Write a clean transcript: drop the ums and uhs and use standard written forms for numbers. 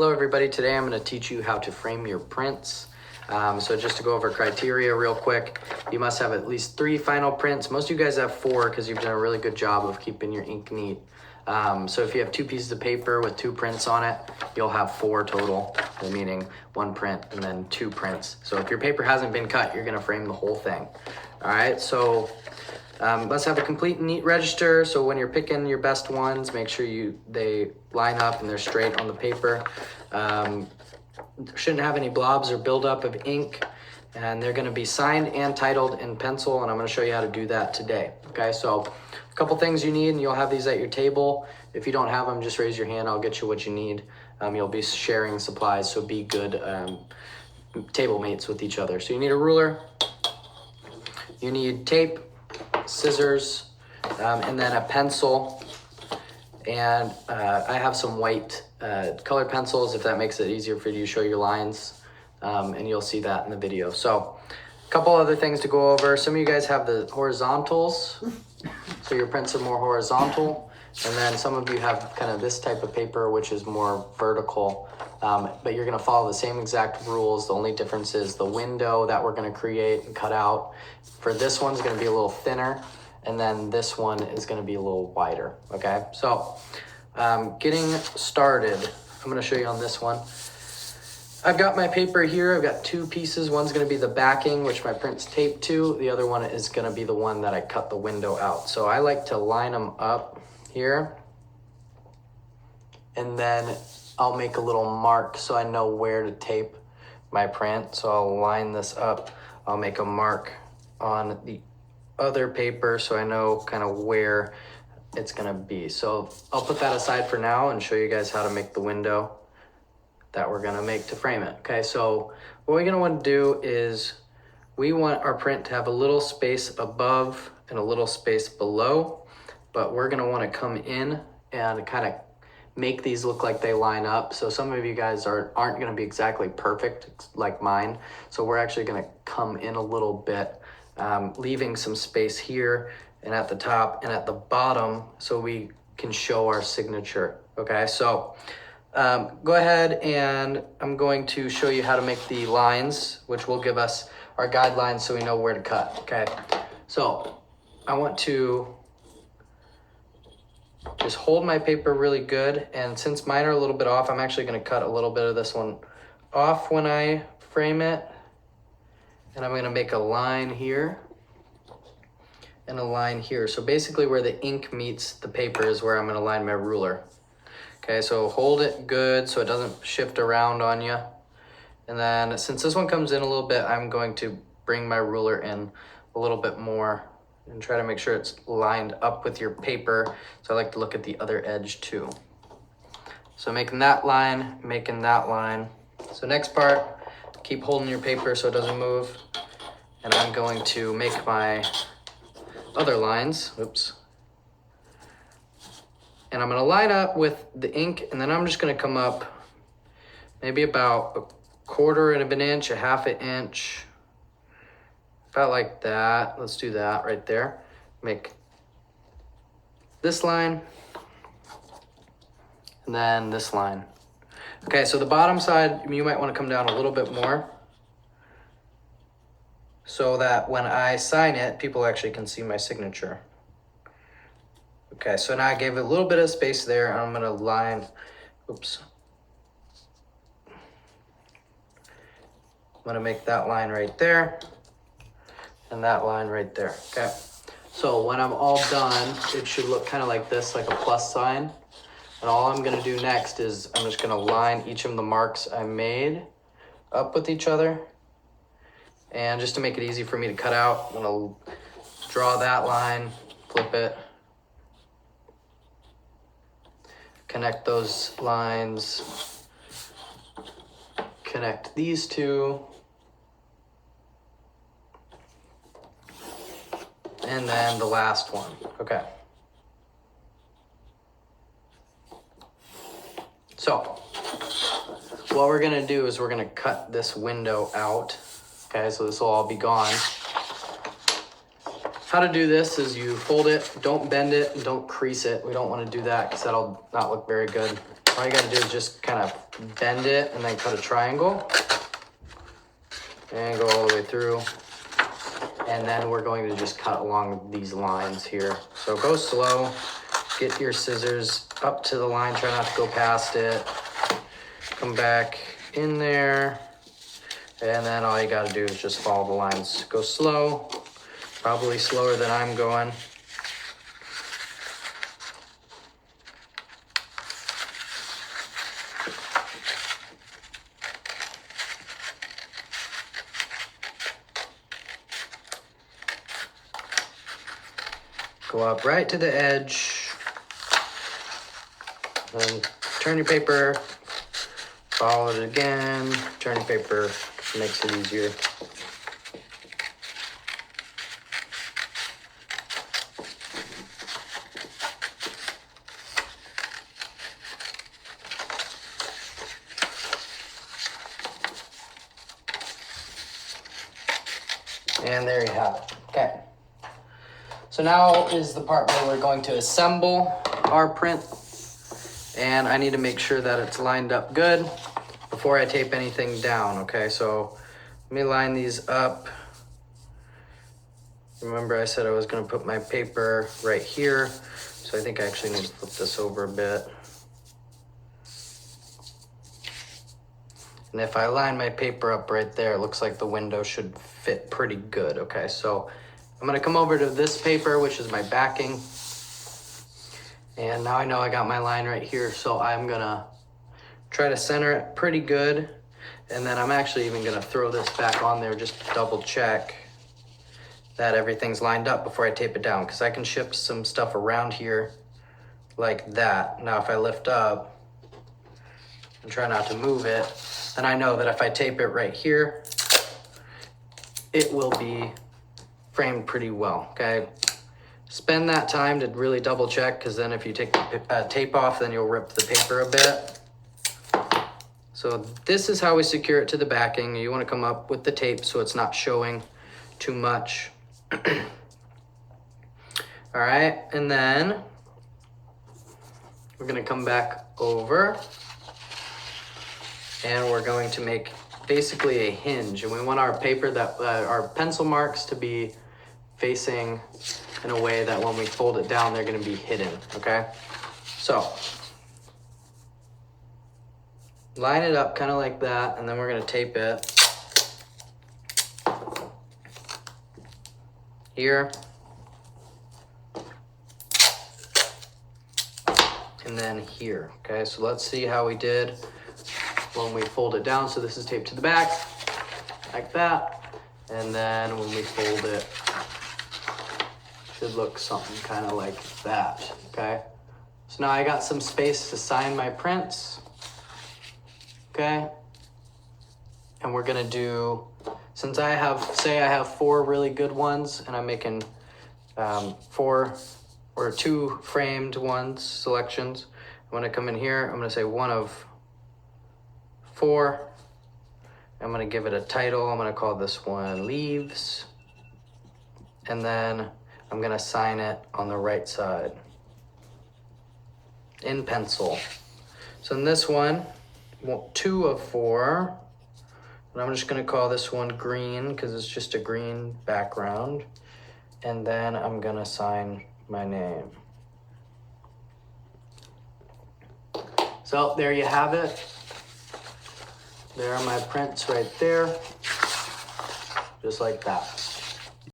Hello everybody, today I'm going to teach you how to frame your prints. So just to go over criteria real quick, you must have at least 3 final prints. Most of you guys have 4 because you've done a really good job of keeping your ink neat. So if you have 2 pieces of paper with 2 prints on it, you'll have 4 total, meaning 1 print and then 2 prints. So if your paper hasn't been cut, you're going to frame the whole thing. All right, so let's have a complete and neat register. So when you're picking your best ones, make sure they line up and they're straight on the paper. Shouldn't have any blobs or buildup of ink, and they're going to be signed and titled in pencil, and I'm going to show you how to do that today. Okay, so a couple things you need, and you'll have these at your table. If you don't have them, just raise your hand. I'll get you what you need. You'll be sharing supplies, so be good table mates with each other. So you need a ruler, you need tape, scissors, and then a pencil. And I have some white colored pencils, if that makes it easier for you to show your lines, and you'll see that in the video. So a couple other things to go over. Some of you guys have the horizontals, so your prints are more horizontal, and then some of you have kind of this type of paper, which is more vertical, but you're going to follow the same exact rules. The only difference is the window that we're going to create and cut out. For this one's going to be a little thinner, and then this one is going to be a little wider. Okay, so getting started, I'm going to show you on this one. I've got my paper here. I've got 2 pieces. One's going to be the backing, which my print's taped to. The other one is going to be the one that I cut the window out. So I like to line them up here, and then I'll make a little mark so I know where to tape my print. So I'll line this up. I'll make a mark on the other paper so I know kind of where it's gonna be. So I'll put that aside for now and show you guys how to make the window that we're gonna make to frame it. Okay, so what we're gonna want to do is we want our print to have a little space above and a little space below, but we're gonna want to come in and kind of make these look like they line up. So some of you guys aren't going to be exactly perfect like mine. So we're actually going to come in a little bit, leaving some space here and at the top and at the bottom so we can show our signature. Okay, so go ahead, and I'm going to show you how to make the lines, which will give us our guidelines so we know where to cut. Okay, so I want to just hold my paper really good, and since mine are a little bit off, I'm actually going to cut a little bit of this one off when I frame it, and I'm going to make a line here and a line here. So basically where the ink meets the paper is where I'm going to line my ruler. Okay, so hold it good so it doesn't shift around on you, and then since this one comes in a little bit, I'm going to bring my ruler in a little bit more and try to make sure it's lined up with your paper. So I like to look at the other edge too. So making that line, making that line. So next part, keep holding your paper so it doesn't move. And I'm going to make my other lines. Oops. And I'm gonna line up with the ink, and then I'm just gonna come up maybe about 1/4 of an inch, 1/2 inch, about like that. Let's do that right there. Make this line, and then this line. Okay, so the bottom side, you might want to come down a little bit more so that when I sign it, people actually can see my signature. Okay, so now I gave it a little bit of space there, and I'm gonna line, oops. I'm gonna make that line right there, and that line right there. Okay, so when I'm all done, it should look kind of like this, like a plus sign. And all I'm gonna do next is I'm just gonna line each of the marks I made up with each other. And just to make it easy for me to cut out, I'm gonna draw that line, flip it, connect those lines, connect these 2, and then the last one. Okay. So what we're gonna do is we're gonna cut this window out. Okay, so this will all be gone. how to do this is you fold it, don't bend it, and don't crease it. We don't want to do that because that'll not look very good. All you got to do is just kind of bend it and then cut a triangle and go all the way through. And then we're going to just cut along these lines here. So go slow, get your scissors up to the line, try not to go past it. Come back in there. And then all you got to do is just follow the lines. Go slow, probably slower than I'm going. Go up right to the edge. Then turn your paper, follow it again, turn your paper, makes it easier. And there you have it. Okay. So now is the part where we're going to assemble our print. And I need to make sure that it's lined up good before I tape anything down, okay? So let me line these up. Remember I said I was gonna put my paper right here. So I think I actually need to flip this over a bit. And if I line my paper up right there, it looks like the window should fit pretty good, okay? So I'm gonna come over to this paper, which is my backing. And now I know I got my line right here, so I'm gonna try to center it pretty good. And then I'm actually even gonna throw this back on there just to double check that everything's lined up before I tape it down, because I can shift some stuff around here like that. Now if I lift up and try not to move it, then I know that if I tape it right here, it will be framed pretty well, okay? Spend that time to really double check, because then if you take the tape off, then you'll rip the paper a bit. So this is how we secure it to the backing. You want to come up with the tape so it's not showing too much. All right, and then we're going to come back over and we're going to make basically a hinge, and we want our paper that our pencil marks to be facing in a way that when we fold it down, they're going to be hidden, okay? So line it up kind of like that, and then we're going to tape it here and then here, okay? So let's see how we did when we fold it down. So this is taped to the back like that, and then when we fold it, should look something kind of like that, okay? So now I got some space to sign my prints, okay? And we're gonna do, since I have, say I have 4 really good ones and I'm making 4 or 2 framed ones, selections. I'm gonna come in here, I'm gonna say 1 of 4. I'm gonna give it a title. I'm gonna call this one Leaves. And then I'm gonna sign it on the right side in pencil. So in this one, 2 of 4, and I'm just gonna call this one Green because it's just a green background. And then I'm gonna sign my name. So there you have it. There are my prints right there, just like that.